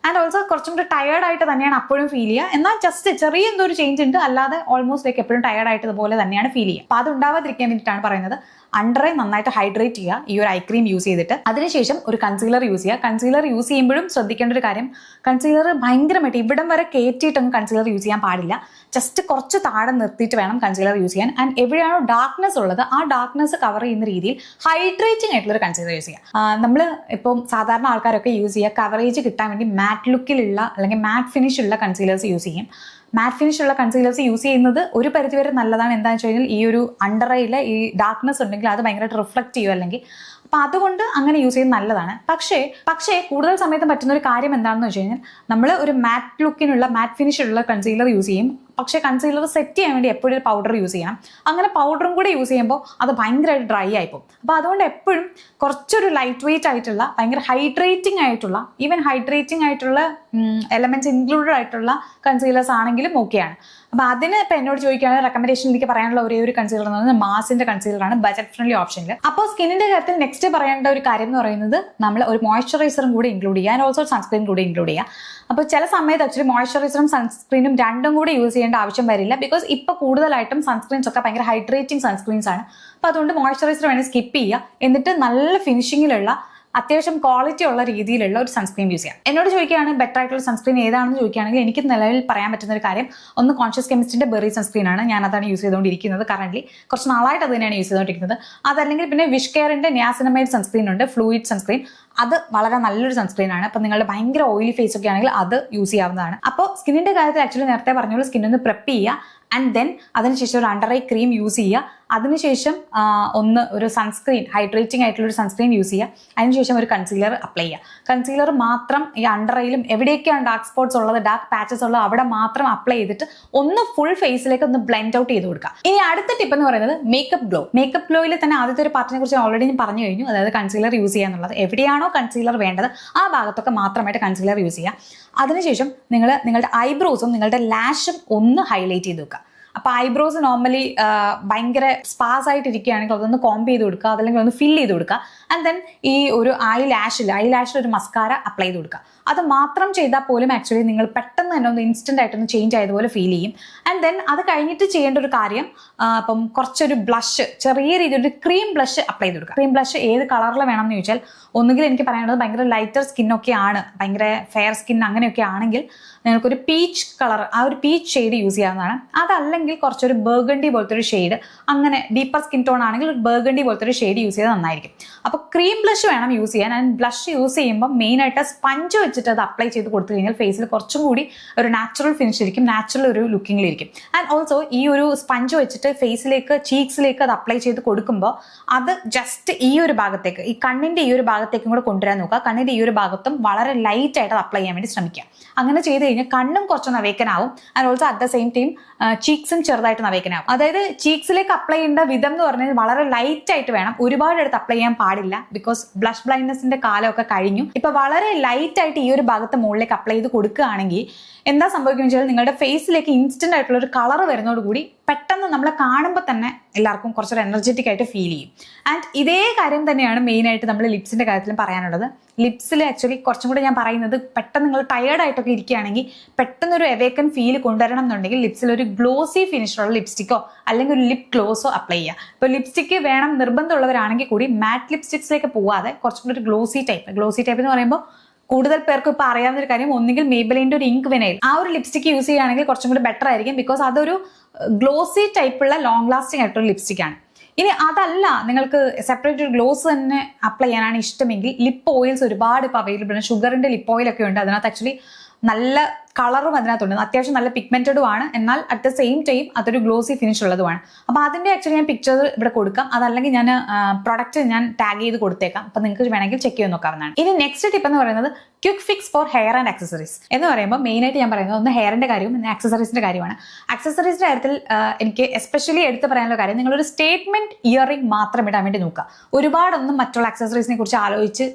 ആൻഡ് ഓൾസോ കുറച്ചും കൂടി ടയേർഡായിട്ട് തന്നെയാണ് അപ്പോഴും ഫീൽ ചെയ്യുക. എന്നാൽ ജസ്റ്റ് ചെറിയ എന്തോ ഒരു ചേഞ്ച് ഉണ്ട്, അല്ലാതെ ഓൾമോസ്റ്റ് ലൈക്ക് എപ്പോഴും ടയേർഡായിട്ടതുപോലെ തന്നെയാണ് ഫീൽ ചെയ്യുക. അപ്പോൾ അത് ഉണ്ടാവാതിരിക്കാൻ വേണ്ടിയിട്ടാണ് പറയുന്നത് അണ്ടർ ഐ നന്നായിട്ട് ഹൈഡ്രേറ്റ് ചെയ്യുക ഈ ഒരു ഐ ക്രീം യൂസ് ചെയ്തിട്ട്. അതിനുശേഷം ഒരു കൺസീലർ യൂസ് ചെയ്യുക. കൺസീലർ യൂസ് ചെയ്യുമ്പോഴും ശ്രദ്ധിക്കേണ്ട ഒരു കാര്യം, കൺസീലർ ഭയങ്കരമായിട്ട് ഇവിടം വരെ കയറ്റിയിട്ടൊന്നും കൺസീലർ യൂസ് ചെയ്യാൻ പാടില്ല. ജസ്റ്റ് കുറച്ച് താഴെ നിർത്തിയിട്ട് വേണം കൺസീലർ യൂസ് ചെയ്യാൻ. ആൻഡ് എവിടെയാണോ ഡാർക്ക്നെസ് ഉള്ളത് ആ ഡാർക്ക്നെസ് കവർ ചെയ്യുന്ന രീതിയിൽ ഹൈഡ്രേറ്റിംഗ് ആയിട്ടുള്ള ഒരു കൺസീലർ യൂസ് ചെയ്യുക. നമ്മൾ ഇപ്പം സാധാരണ ആൾക്കാരൊക്കെ യൂസ് ചെയ്യുക കവറേജ് കിട്ടാൻ വേണ്ടി മാറ്റ് ലുക്കിലുള്ള അല്ലെങ്കിൽ മാറ്റ് ഫിനിഷ് ഉള്ള കൺസീലേഴ്സ് യൂസ് ചെയ്യും. മാറ്റ് ഫിനിഷ് ഉള്ള കൺസീലേഴ്സ് യൂസ് ചെയ്യുന്നത് ഒരു പരിധിവരെ നല്ലതാണ്. എന്താണെന്ന് വെച്ച് കഴിഞ്ഞാൽ ഈ ഒരു അണ്ടർ ഐയിലെ ഈ ഡാർക്ക്നെസ് ഉണ്ടെങ്കിൽ അത് ഭയങ്കരമായിട്ട് റിഫ്ലക്ട് ചെയ്യും അല്ലെങ്കിൽ. അപ്പം അതുകൊണ്ട് അങ്ങനെ യൂസ് ചെയ്യുന്നത് നല്ലതാണ്. പക്ഷേ കൂടുതൽ സമയത്ത് പറ്റുന്ന ഒരു കാര്യം എന്താണെന്ന് വെച്ച് കഴിഞ്ഞാൽ നമ്മൾ ഒരു മാറ്റ് ലുക്കിനുള്ള മാറ്റ് ഫിനിഷ് ഉള്ള കൺസീലർ യൂസ് ചെയ്യും. പക്ഷേ കൺസീലർ സെറ്റ് ചെയ്യാൻ വേണ്ടി എപ്പോഴും ഒരു പൗഡർ യൂസ് ചെയ്യണം. അങ്ങനെ പൗഡറും കൂടെ യൂസ് ചെയ്യുമ്പോൾ അത് ഭയങ്കരമായിട്ട് ഡ്രൈ ആയിപ്പോകും. അപ്പോൾ അതുകൊണ്ട് എപ്പോഴും കുറച്ചൊരു ലൈറ്റ് വെയിറ്റ് ആയിട്ടുള്ള ഭയങ്കര ഹൈഡ്രേറ്റിംഗ് ആയിട്ടുള്ള എലമെന്റ്സ് ഇൻക്ലൂഡഡ് ആയിട്ടുള്ള കൺസീലേഴ്സ് ആണെങ്കിലും ഓക്കെയാണ്. അപ്പോൾ അതിന് ഇപ്പം എന്നോട് ചോദിക്കുകയാണെങ്കിൽ റെക്കമെൻഡേഷൻ എനിക്ക് പറയാനുള്ള ഒരേ ഒരു കൺസീലർ എന്ന് പറയുന്നത് മാസിന്റെ കൺസീലറാണ്, ബജറ്റ് ഫ്രണ്ട്ലി ഓപ്ഷനിൽ. അപ്പോൾ സ്കിന്നിന്റെ കാര്യത്തിൽ നെക്സ്റ്റ് പറയേണ്ട ഒരു കാര്യം എന്ന് പറയുന്നത് നമ്മൾ ഒരു മോയ്സ്ചറൈസറും കൂടി ഇൻക്ലൂഡ് ചെയ്യുക ആൻഡ് ഓൾസോ സൺസ്ക്രീൻ കൂടി ഇൻക്ലൂഡ് ചെയ്യുക. അപ്പോൾ ചില സമയത്ത് ആക്ച്വലി മോയ്സ്ചറൈസറും സൺസ്ക്രീനും രണ്ടും കൂടി യൂസ് ചെയ്യേണ്ട ആവശ്യം വരില്ല. ബിക്കോസ് ഇപ്പോൾ കൂടുതലായിട്ടും സൺസ്ക്രീൻസ് ഒക്കെ ഭയങ്കര ഹൈഡ്രേറ്റിംഗ് സൺസ്ക്രീൻസ് ആണ്. അപ്പോൾ അതുകൊണ്ട് മോയ്സ്ചറൈസർ വേണമെങ്കിൽ സ്കിപ്പ് ചെയ്യുക. എന്നിട്ട് നല്ല ഫിനിഷിങ്ങിലുള്ള അത്യാവശ്യം ക്വാളിറ്റി ഉള്ള രീതിയിലുള്ള ഒരു സൺസ്ക്രീൻ യൂസ് ചെയ്യാം. എന്നോട് ചോദിക്കുകയാണ് ബെറ്റർ ആയിട്ടുള്ള സൺസ്ക്രീൻ ഏതാണെന്ന് ചോദിക്കുകയാണെങ്കിൽ എനിക്ക് നിലവിൽ പറയാൻ പറ്റുന്ന ഒരു കാര്യം, ഒന്ന് കോൺഷ്യസ് കെമിസ്റ്റിന്റെ ബെറി സൺസ്ക്രീൻ ആണ്. ഞാൻ അതാണ് യൂസ് ചെയ്തുകൊണ്ടിരിക്കുന്നത് കറന്റ്. കുറച്ച് നാളായിട്ട് അത് തന്നെയാണ് യൂസ് ചെയ്തുകൊണ്ടിരിക്കുന്നത്. അതല്ലെങ്കിൽ പിന്നെ വിഷ് കെയറിന്റെ നിയാസിനമൈഡ് സൺസ്ക്രീൻ ഉണ്ട്, ഫ്ലൂയിഡ് സൺസ്ക്രീൻ. അത് വളരെ നല്ലൊരു സൺസ്ക്രീൻ ആണ്. അപ്പം നിങ്ങളുടെ ഭയങ്കര ഓയിലി ഫേസ് ഒക്കെ ആണെങ്കിൽ അത് യൂസ് ചെയ്യാവുന്നതാണ്. അപ്പോൾ സ്കിന്നിന്റെ കാര്യത്തിൽ ആക്ച്വലി നേരത്തെ പറഞ്ഞോളൂ, സ്കിന്നൊന്ന് പ്രെപ്പ് ചെയ്യുക. ആൻഡ് ദെൻ അതിനുശേഷം ഒരു അണ്ടർ ഐ ക്രീം യൂസ് ചെയ്യുക. അതിനുശേഷം ഒരു സൺസ്ക്രീൻ, ഹൈഡ്രേറ്റിംഗ് ആയിട്ടുള്ള ഒരു സൺസ്ക്രീൻ യൂസ് ചെയ്യുക. അതിനുശേഷം ഒരു കൺസീലർ അപ്ലൈ ചെയ്യുക. കൺസീലർ മാത്രം ഈ അണ്ടർ ഐയിലും എവിടെയൊക്കെയാണ് ഡാർക്ക് സ്പോട്ട്സ് ഉള്ളത്, ഡാർക്ക് പാച്ചസ് ഉള്ളത് അവിടെ മാത്രം അപ്ലൈ ചെയ്തിട്ട് ഒന്ന് ഫുൾ ഫേസിലേക്ക് ഒന്ന് ബ്ലെൻഡ് ഔട്ട് ചെയ്ത് കൊടുക്കുക. ഇനി അടുത്ത ടിപ്പ് എന്ന് പറയുന്നത് മേക്കപ്പ് ഗ്ലോ. മേക്കപ്പ് ഗ്ലോയിൽ തന്നെ ആദ്യത്തെ ഒരു പാർട്ടിനെ കുറിച്ച് ഓൾറെഡി ഞാൻ പറഞ്ഞു കഴിഞ്ഞു. അതായത് കൺസീലർ യൂസ് ചെയ്യുക എന്നുള്ളത്. എവിടെയാണോ കൺസീലർ വേണ്ടത് ആ ഭാഗത്തൊക്കെ മാത്രമായിട്ട് കൺസീലർ യൂസ് ചെയ്യുക. അതിനുശേഷം നിങ്ങളുടെ ഐബ്രോസും നിങ്ങളുടെ ലാഷും ഒന്ന് ഹൈലൈറ്റ് ചെയ്ത് വെക്കുക. അപ്പോൾ ഐബ്രോസ് നോർമലി ഭയങ്കര സ്പാസ് ആയിട്ട് ഇരിക്കുകയാണെങ്കിൽ അതൊന്ന് കോംബ് ചെയ്ത് കൊടുക്കുക, അതല്ലെങ്കിൽ ഒന്ന് ഫിൽ ചെയ്ത് കൊടുക്കുക. ആൻഡ് ദെൻ ഈ ഒരു ഐ ലാഷിൽ ഒരു മസ്കാര അപ്ലൈ ചെയ്ത് കൊടുക്കുക. അത് മാത്രം ചെയ്താൽ പോലും ആക്ച്വലി നിങ്ങൾ പെട്ടെന്ന് തന്നെ ഒന്ന് ഇൻസ്റ്റന്റ് ആയിട്ടൊന്ന് ചേഞ്ച് ആയതുപോലെ ഫീൽ ചെയ്യും. ആൻഡ് ദെൻ അത് കഴിഞ്ഞിട്ട് ചെയ്യേണ്ട ഒരു കാര്യം, അപ്പം കുറച്ചൊരു ബ്ലഷ്, ചെറിയ രീതിയിൽ ഒരു ക്രീം ബ്ലഷ് അപ്ലൈ ചെയ്ത് കൊടുക്കുക. ക്രീം ബ്ലഷ് ഏത് കളറിൽ വേണമെന്ന് ചോദിച്ചാൽ, ഒന്നുകിൽ എനിക്ക് പറയാനുള്ളത് ഭയങ്കര ലൈറ്റർ സ്കിന്നൊക്കെ ആണ്, ഭയങ്കര ഫെയർ സ്കിൻ അങ്ങനെയൊക്കെ ആണെങ്കിൽ നിങ്ങൾക്കൊരു പീച്ച് കളർ, ആ ഒരു പീച്ച് ഷെയ്ഡ് യൂസ് ചെയ്യാവുന്നതാണ്. അതല്ലെങ്കിൽ കുറച്ചൊരു ബർഗണ്ടി പോലത്തെ ഒരു ഷെയ്ഡ്, അങ്ങനെ ഡീപ്പർ സ്കിൻ ടോൺ ആണെങ്കിൽ ഒരു ബർഗണ്ടി പോലത്തെ ഒരു ഷെയ്ഡ് യൂസ് ചെയ്താൽ നന്നായിരിക്കും. അപ്പോൾ ക്രീം ബ്ലഷ് വേണം യൂസ് ചെയ്യാൻ. ആൻഡ് ബ്ലഷ് യൂസ് ചെയ്യുമ്പോൾ മെയിനായിട്ട് സ്പഞ്ച് വെച്ചിട്ട് അത് അപ്ലൈ ചെയ്ത് കൊടുത്തു കഴിഞ്ഞാൽ ഫേസിൽ കുറച്ചും കൂടി ഒരു നാച്ചുറൽ ഫിനിഷ് ഇരിക്കും, നാച്ചുറൽ ഒരു ലുക്കിങ്ങിലിരിക്കും. ആൻഡ് ഓൾസോ ഈ ഒരു സ്പഞ്ച് വെച്ചിട്ട് ഫേസിലേക്ക്, ചീക്സിലേക്ക് അത് അപ്ലൈ ചെയ്ത് കൊടുക്കുമ്പോൾ അത് ജസ്റ്റ് ഈ ഒരു ഭാഗത്തേക്ക്, ഈ കണ്ണിന്റെ ഈ ഒരു ഭാഗത്തേക്കും കൂടെ കൊണ്ടുവരാൻ നോക്കുക. കണ്ണിന്റെ ഈ ഒരു ഭാഗത്തും വളരെ ലൈറ്റ് ആയിട്ട് അത് അപ്ലൈ ചെയ്യാൻ വേണ്ടി ശ്രമിക്കുക. അങ്ങനെ ചെയ്ത് കഴിഞ്ഞാൽ കണ്ണും കുറച്ചൊന്ന് അവേക്കനാവും. And also at the same time ചീക്സും ചെറുതായിട്ട് അവേക്കനാവും. അതായത് ചീക്സിലേക്ക് അപ്ലൈ ചെയ്യേണ്ട വിധം എന്ന് പറഞ്ഞാൽ വളരെ ലൈറ്റ് ആയിട്ട് വേണം, ഒരുപാട് എടുത്ത് അപ്ലൈ ചെയ്യാൻ പാടില്ല. ബിക്കോസ് ബ്ലഷ് ബ്ലൈൻഡ്നെസിന്റെ കാലമൊക്കെ കഴിഞ്ഞു. ഇപ്പൊ വളരെ ലൈറ്റ് ആയിട്ട് ഈ ഒരു ഭാഗത്ത് മുകളിലേക്ക് അപ്ലൈ ചെയ്ത് കൊടുക്കുകയാണെങ്കിൽ എന്താ സംഭവിക്കുന്നത് വെച്ചാൽ നിങ്ങളുടെ ഫേസിലേക്ക് ഇൻസ്റ്റന്റ് ആയിട്ടുള്ള ഒരു കളർ വരുന്നതോടുകൂടി പെട്ടെന്ന് നമ്മളെ കാണുമ്പോൾ തന്നെ എല്ലാവർക്കും കുറച്ചൊരു എനർജറ്റിക് ആയിട്ട് ഫീൽ ചെയ്യും. ആൻഡ് ഇതേ കാര്യം തന്നെയാണ് മെയിനായിട്ട് നമ്മൾ ലിപ്സിന്റെ കാര്യത്തിലും പറയാനുള്ളത്. ലിപ്സിൽ ആക്ച്വലി കുറച്ചും കൂടെ ഞാൻ പറയുന്നത്, പെട്ടെന്ന് നിങ്ങൾ ടയേർഡ് ആയിട്ടൊക്കെ ഇരിക്കുകയാണെങ്കിൽ പെട്ടെന്നൊരു അവേക്കൻ ഫീൽ കൊണ്ടുവരണം എന്നുണ്ടെങ്കിൽ ലിപ്സിൽ ഒരു ഗ്ലോസി ഫിനിഷുള്ള ലിപ്സ്റ്റിക്കോ അല്ലെങ്കിൽ ഒരു ലിപ് ഗ്ലോസോ അപ്ലൈ ചെയ്യുക. ഇപ്പോൾ ലിപ്സ്റ്റിക്ക് വേണം നിർബന്ധമുള്ളവരാണെങ്കിൽ കൂടി മാറ്റ് ലിപ്സ്റ്റിക്സിലേക്ക് പോവാതെ കുറച്ചും കൂടി ഒരു ഗ്ലോസി ടൈപ്പ് എന്ന് പറയുമ്പോൾ കൂടുതൽ പേർക്ക് ഇപ്പൊ അറിയാവുന്ന ഒരു കാര്യം, ഒന്നുകിൽ മേബലിന്റെ ഒരു ഇങ്ക് വിനൈൽ ആ ഒരു ലിപ്സ്റ്റിക് യൂസ് ചെയ്യുകയാണെങ്കിൽ കുറച്ചും കൂടി ബെറ്റർ ആയിരിക്കും. ബിക്കോസ് അതൊരു ഗ്ലോസി ടൈപ്പുള്ള ലോങ് ലാസ്റ്റിംഗ് ആയിട്ടൊരു ലിപ്സ്റ്റിക് ആണ്. ഇനി അതല്ല, നിങ്ങൾക്ക് സെപ്പറേറ്റ് ഒരു ഗ്ലോസ് തന്നെ അപ്ലൈ ചെയ്യാനാണ് ഇഷ്ടമെങ്കിൽ ലിപ്പ് ഓയിൽസ് ഒരുപാട് ഇപ്പോൾ അവൈലബിൾ ആണ്. ഷുഗറിന്റെ ലിപ്പ് ഓയിലൊക്കെ ഉണ്ട്. അതിനകത്ത് ആക്ച്വലി നല്ല കളറും അതിനകത്തുണ്ട്. അത്യാവശ്യം നല്ല പിഗ്മെന്റഡും ആണ്, എന്നാൽ അറ്റ് ദ സെയിം ടൈം അതൊരു ഗ്ലോസി ഫിനിഷ് ഉള്ളതുമാണ്. അപ്പോൾ അതിന്റെ ആക്ച്വലി ഞാൻ പിക്ചർ ഇവിടെ കൊടുക്കാം, അതല്ലെങ്കിൽ ഞാൻ പ്രൊഡക്റ്റ് ഞാൻ ടാഗ് ചെയ്ത് കൊടുത്തേക്കാം. അപ്പോൾ നിങ്ങൾക്ക് വേണമെങ്കിൽ ചെക്ക് ചെയ്ത് നോക്കാവുന്നതാണ്. ഇനി നെക്സ്റ്റ് ടിപ്പ് എന്ന് പറയുന്നത് quick fix for hair and accessories എന്ന് പറയുമ്പോൾ മെയിനായിട്ട് ഞാൻ പറയുന്നത് ഒന്ന് ഹെയറിന്റെ കാര്യവും പിന്നെ ആക്സസറീസിന്റെ കാര്യമാണ്. ആക്സസറീസിന്റെ കാര്യത്തിൽ എനിക്ക് എസ്പെഷ്യലി എടുത്ത് പറയാനുള്ള കാര്യം, നിങ്ങളൊരു സ്റ്റേറ്റ്മെന്റ് ഇയറിംഗ് മാത്രം ഇടാൻ വേണ്ടി നോക്കുക. ഒരുപാടൊന്നും മറ്റുള്ള ആക്സസറീസിനെ കുറിച്ച് ആലോചിച്ച്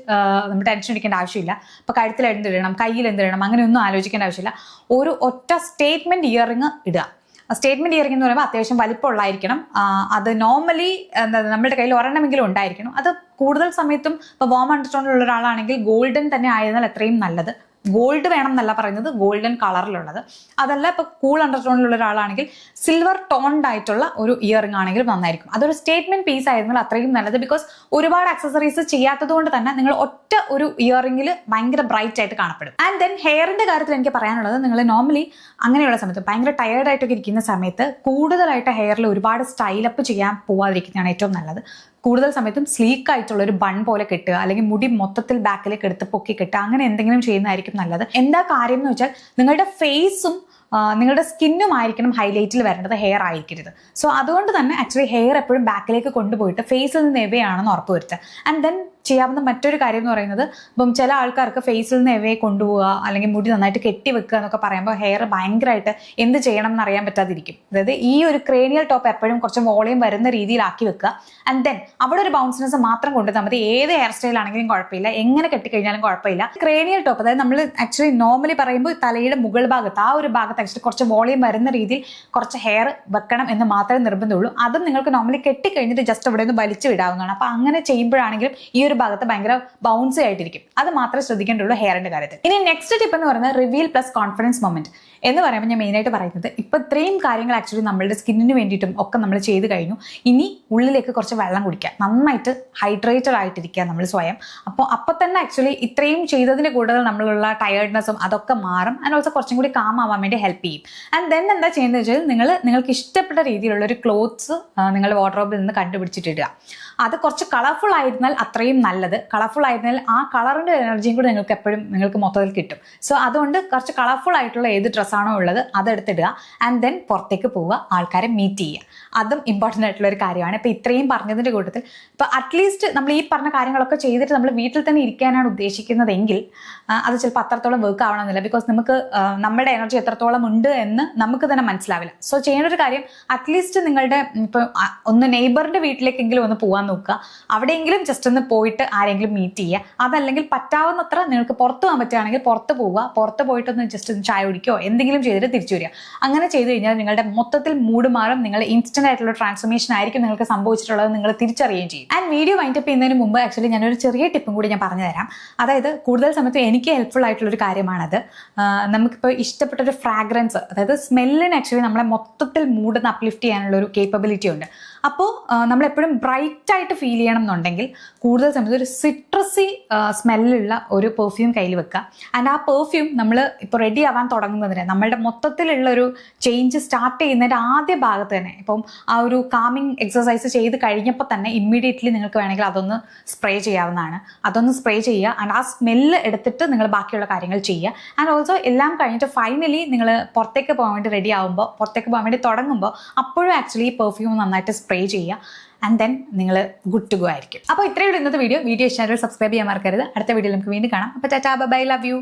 നമ്മൾ ടെൻഷൻ അടിക്കേണ്ട ആവശ്യമില്ല. ഇപ്പോൾ കഴുത്തിൽ എന്തിടണം, കയ്യിൽ എന്തിടണം, അങ്ങനെയൊന്നും ആലോചിക്കേണ്ട ആവശ്യമില്ല. ഒരു ഒറ്റ സ്റ്റേറ്റ്മെന്റ് ഇയറിംഗ് ഇടുക. സ്റ്റേറ്റ്മെന്റ് ഇയറിംഗ് എന്ന് പറയുമ്പോൾ അത്യാവശ്യം വലിപ്പമുള്ളായിരിക്കണം. അത് നോർമലി നമ്മുടെ കയ്യിൽ ഒരെണ്ണമെങ്കിലും ഉണ്ടായിരിക്കണം. അത് കൂടുതൽ സമയത്തും ഇപ്പോൾ വാം അണ്ടർടോണിലുള്ള ഒരാളാണെങ്കിൽ ഗോൾഡൻ തന്നെ ആയിരുന്നാൽ എത്രയും നല്ലത്. ഗോൾഡ് വേണം എന്നല്ല പറയുന്നത്, ഗോൾഡൻ കളറിലുള്ളത്. അതല്ല ഇപ്പോൾ കൂൾ അണ്ടർടോണിലുള്ള ഒരാളാണെങ്കിൽ സിൽവർ ടോൺഡ് ആയിട്ടുള്ള ഒരു ഇയറിംഗ് ആണെങ്കിലും നന്നായിരിക്കും. അതൊരു സ്റ്റേറ്റ്മെന്റ് പീസ് ആയിരുന്നാൽ അത്രയും നല്ലത്. ബിക്കോസ് ഒരുപാട് ആക്സസറീസ് ചെയ്യാത്തത് കൊണ്ട് തന്നെ നിങ്ങൾ ഒറ്റ ഒരു ഇയറിംഗിൽ ഭയങ്കര ബ്രൈറ്റ് ആയിട്ട് കാണപ്പെടും. ആൻഡ് ദെൻ ഹെയറിന്റെ കാര്യത്തിൽ എനിക്ക് പറയാനുള്ളത്, നിങ്ങൾ നോർമലി അങ്ങനെയുള്ള സമയത്ത് ഭയങ്കര ടയേർഡ് ആയിട്ടൊക്കെ ഇരിക്കുന്ന സമയത്ത് കൂടുതലായിട്ട് ഹെയറിൽ ഒരുപാട് സ്റ്റൈലപ്പ് ചെയ്യാൻ പോവാതിരിക്കുന്നതാണ് ഏറ്റവും നല്ലത്. കൂടുതൽ സമയത്തും സ്ലീക്ക് ആയിട്ടുള്ള ഒരു ബൺ പോലെ കെട്ടുക, അല്ലെങ്കിൽ മുടി മൊത്തത്തിൽ ബാക്കിലേക്ക് എടുത്ത് പൊക്കി കെട്ടുക, അങ്ങനെ എന്തെങ്കിലും ചെയ്യുന്നതായിരിക്കും നല്ലത്. എന്താ കാര്യം എന്ന് വെച്ചാൽ നിങ്ങളുടെ ഫേസും നിങ്ങളുടെ സ്കിന്നും ആയിരിക്കണം ഹൈലൈറ്റിൽ വരേണ്ടത്, ഹെയർ ആയിരിക്കരുത്. സോ അതുകൊണ്ട് തന്നെ ആക്ച്വലി ഹെയർ എപ്പോഴും ബാക്കിലേക്ക് കൊണ്ടുപോയിട്ട് ഫേസിൽ നിന്ന് എവേ ആണെന്ന് ഉറപ്പ് വരുത്തുക. ആൻഡ് ദെൻ ചെയ്യാവുന്ന മറ്റൊരു കാര്യം എന്ന് പറയുന്നത്, ഇപ്പം ചില ആൾക്കാർക്ക് ഫേസിൽ നിന്ന് എവേ കൊണ്ടുപോവുക അല്ലെങ്കിൽ മുടി നന്നായിട്ട് കെട്ടി വെക്കുക എന്നൊക്കെ പറയുമ്പോൾ ഹെയർ ഭയങ്കരമായിട്ട് എന്ത് ചെയ്യണം എന്ന് അറിയാൻ പറ്റാതിരിക്കും. അതായത് ഈ ഒരു ക്രേനിയൽ ടോപ്പ് എപ്പോഴും കുറച്ച് വോളിയം വരുന്ന രീതിയിലാക്കി വെക്കുക. ആൻഡ് ദെൻ അവിടെ ഒരു ബൗൺസിനെസ് മാത്രം കൊണ്ടുവന്നാൽ മതി. ഏത് ഹെയർ സ്റ്റൈൽ ആണെങ്കിലും കുഴപ്പമില്ല, എങ്ങനെ കെട്ടിക്കഴിഞ്ഞാലും കുഴപ്പമില്ല. ക്രേനിയൽ ടോപ്പ്, അതായത് നമ്മൾ ആക്ച്വലി നോർമലി പറയുമ്പോൾ തലയുടെ മുകൾ ഭാഗത്ത് ആ ഒരു ഭാഗത്ത് ആക്ച്വലി കുറച്ച് വോളിയം വരുന്ന രീതിയിൽ കുറച്ച് ഹെയർ വെക്കണം എന്ന് മാത്രമേ നിർബന്ധമുള്ളൂ. അതും നിങ്ങൾക്ക് നോർമലി കെട്ടിക്കഴിഞ്ഞിട്ട് ജസ്റ്റ് അവിടെ നിന്ന് വലിച്ചു വിടാവുന്നതാണ്. അപ്പോൾ അങ്ങനെ ചെയ്യുമ്പോഴാണെങ്കിലും ഈ ഒരു ഭാഗത്ത് ഭയങ്കര ബൗൺസി ആയിട്ടിരിക്കും. അത് മാത്രമേ ശ്രദ്ധിക്കേണ്ടുള്ളൂ ഹെയറിന്റെ കാര്യത്തിൽ. ഇനി നെക്സ്റ്റ് ടിപ്പ് എന്ന് പറയുന്നത് റിവീൽ പ്ലസ് കോൺഫിഡൻസ് മൊമെന്റ് എന്ന് പറയുമ്പോൾ ഞാൻ മെയിനായിട്ട് പറയുന്നത്, ഇപ്പൊ ഇത്രയും കാര്യങ്ങൾ ആക്ച്വലി നമ്മളുടെ സ്കിന്നിന് വേണ്ടിയിട്ടും ഒക്കെ നമ്മൾ ചെയ്ത് കഴിഞ്ഞു. ഇനി ഉള്ളിലേക്ക് കുറച്ച് വെള്ളം കുടിക്കുക, നന്നായിട്ട് ഹൈഡ്രേറ്റഡ് ആയിട്ടിരിക്കുക നമ്മൾ സ്വയം. അപ്പോൾ തന്നെ ആക്ച്വലി ഇത്രയും ചെയ്തതിന് കൂടുതൽ നമ്മളുള്ള ടയേർഡ്നെസ്സും അതൊക്കെ മാറും. ആൻഡ് ഓൾസോ കുറച്ചും കൂടി കാം ആവാൻ വേണ്ടി ഹെൽപ്പ് ചെയ്യും. ആൻഡ് ദെൻ എന്താ ചെയ്യുന്നത് വെച്ചാൽ നിങ്ങൾക്ക് ഇഷ്ടപ്പെട്ട രീതിയിലുള്ള ഒരു ക്ലോത്ത്സ് നിങ്ങൾ വാർഡ്രോബിൽ നിന്ന് കണ്ടുപിടിച്ചിട്ടിടുക. അത് കുറച്ച് കളർഫുൾ ആയിരുന്നാൽ അത്രയും നല്ലത്. കളർഫുൾ ആയിരുന്നാൽ ആ കളറിന്റെ എനർജിയും കൂടി നിങ്ങൾക്ക് മൊത്തത്തിൽ കിട്ടും. സോ അതുകൊണ്ട് കുറച്ച് കളർഫുൾ ആയിട്ടുള്ള ഏത് ഡ്രസ്സാണോ ഉള്ളത് അതെടുത്തിടുക. ആൻഡ് ദെൻ പുറത്തേക്ക് പോവുക, ആൾക്കാരെ മീറ്റ് ചെയ്യുക. അതും ഇമ്പോർട്ടൻ്റ് ആയിട്ടുള്ള ഒരു കാര്യമാണ്. ഇപ്പം ഇത്രയും പറഞ്ഞതിൻ്റെ കൂട്ടത്തിൽ ഇപ്പം അറ്റ്ലീസ്റ്റ് നമ്മൾ ഈ പറഞ്ഞ കാര്യങ്ങളൊക്കെ ചെയ്തിട്ട് നമ്മൾ വീട്ടിൽ തന്നെ ഇരിക്കാനാണ് ഉദ്ദേശിക്കുന്നതെങ്കിൽ അത് ചിലപ്പോൾ അത്രത്തോളം വർക്ക് ആവണമെന്നില്ല. ബിക്കോസ് നമുക്ക് നമ്മുടെ എനർജി എത്രത്തോളം ഉണ്ട് എന്ന് നമുക്ക് തന്നെ മനസ്സിലാവില്ല. സോ ചെയ്യേണ്ട ഒരു കാര്യം, അറ്റ്ലീസ്റ്റ് നിങ്ങളുടെ ഇപ്പം ഒന്ന് നെയ്ബറിന്റെ വീട്ടിലേക്കെങ്കിലും ഒന്ന് പോകാൻ നോക്കുക. അവിടെയെങ്കിലും ജസ്റ്റ് ഒന്ന് പോയിട്ട് ആരെങ്കിലും മീറ്റ് ചെയ്യുക. അതല്ലെങ്കിൽ പറ്റാവുന്നത്ര നിങ്ങൾക്ക് പുറത്ത് പോകാൻ പറ്റുകയാണെങ്കിൽ പുറത്ത് പോവുക. പുറത്ത് പോയിട്ടൊന്ന് ജസ്റ്റ് ഒന്ന് ചായ കുടിക്കുകയോ എന്തെങ്കിലും ചെയ്തിട്ട് തിരിച്ചു വരിക. അങ്ങനെ ചെയ്ത് കഴിഞ്ഞാൽ നിങ്ങളുടെ മൊത്തത്തിൽ മൂഡ് മാറും. നിങ്ങൾ ഇൻസ്റ്റന്റ് ആയിട്ടുള്ള ട്രാൻസ്ഫോർമേഷൻ ആയിരിക്കും നിങ്ങൾക്ക് സംഭവിച്ചിട്ടുള്ളത്, നിങ്ങൾ തിരിച്ചറിയുകയും ചെയ്യും. ആൻഡ് വീഡിയോ വൈൻഡപ്പ് ചെയ്യുന്നതിന് മുമ്പ് ആക്ച്വലി ഞാനൊരു ചെറിയ ടിപ്പും കൂടി ഞാൻ പറഞ്ഞു തരാം. അതായത് കൂടുതൽ സമയത്ത് എനിക്ക് ഹെൽപ്ഫുൾ ആയിട്ടുള്ളൊരു കാര്യമാണത്. നമുക്കിപ്പോൾ ഇഷ്ടപ്പെട്ടൊരു ഫ്രാഗ്രൻസ്, അതായത് സ്മെല്ലിന് ആക്ച്വലി നമ്മളെ മൊത്തത്തിൽ മൂഡൊന്ന് അപ്ലിഫ്റ്റ് ചെയ്യാനുള്ള ഒരു കേപ്പബിലിറ്റി ഉണ്ട്. അപ്പോൾ നമ്മളെപ്പോഴും ബ്രൈറ്റ് ആയിട്ട് ഫീൽ ചെയ്യണം എന്നുണ്ടെങ്കിൽ കൂടുതൽ സമയത്ത് ഒരു സിട്രസി സ്മെല്ലുള്ള ഒരു പെർഫ്യൂം കയ്യിൽ വെക്കുക. ആൻഡ് ആ പെർഫ്യൂം നമ്മൾ ഇപ്പോൾ റെഡി ആവാൻ തുടങ്ങുന്നതിന്, നമ്മളുടെ മൊത്തത്തിലുള്ള ഒരു ചേഞ്ച് സ്റ്റാർട്ട് ചെയ്യുന്നതിൻ്റെ ആദ്യ ഭാഗത്ത് തന്നെ, ഇപ്പം ആ ഒരു കാമിങ് എക്സസൈസ് ചെയ്ത് കഴിഞ്ഞപ്പോൾ തന്നെ ഇമ്മീഡിയറ്റ്ലി നിങ്ങൾക്ക് വേണമെങ്കിൽ അതൊന്ന് സ്പ്രേ ചെയ്യാവുന്നതാണ്. അതൊന്ന് സ്പ്രേ ചെയ്യുക. ആൻഡ് ആ സ്മെല്ല് എടുത്തിട്ട് നിങ്ങൾ ബാക്കിയുള്ള കാര്യങ്ങൾ ചെയ്യുക. ആൻഡ് ഓൾസോ എല്ലാം കഴിഞ്ഞിട്ട് ഫൈനലി നിങ്ങൾ പുറത്തേക്ക് പോകാൻ വേണ്ടി റെഡി ആകുമ്പോൾ, പുറത്തേക്ക് പോകാൻ വേണ്ടി തുടങ്ങുമ്പോൾ അപ്പോഴും ആക്ച്വലി ഈ പെർഫ്യൂം നന്നായിട്ട് സ്പ്രേ ചെയ്യുക. ആൻഡ് ദെൻ നിങ്ങൾ ഗുഡ് ടു ഗോ ആയിരിക്കും. അപ്പോൾ ഇത്രയുള്ള ഇന്നത്തെ വീഡിയോ ഇഷ്ടമായാലും സബ്സ്ക്രൈബ് ചെയ്യാൻ മറക്കരുത്. അടുത്ത വീഡിയോയിൽ നമുക്ക് വീണ്ടും കാണാം. അപ്പോൾ ടാറ്റാ, ബൈ, ലവ് യു.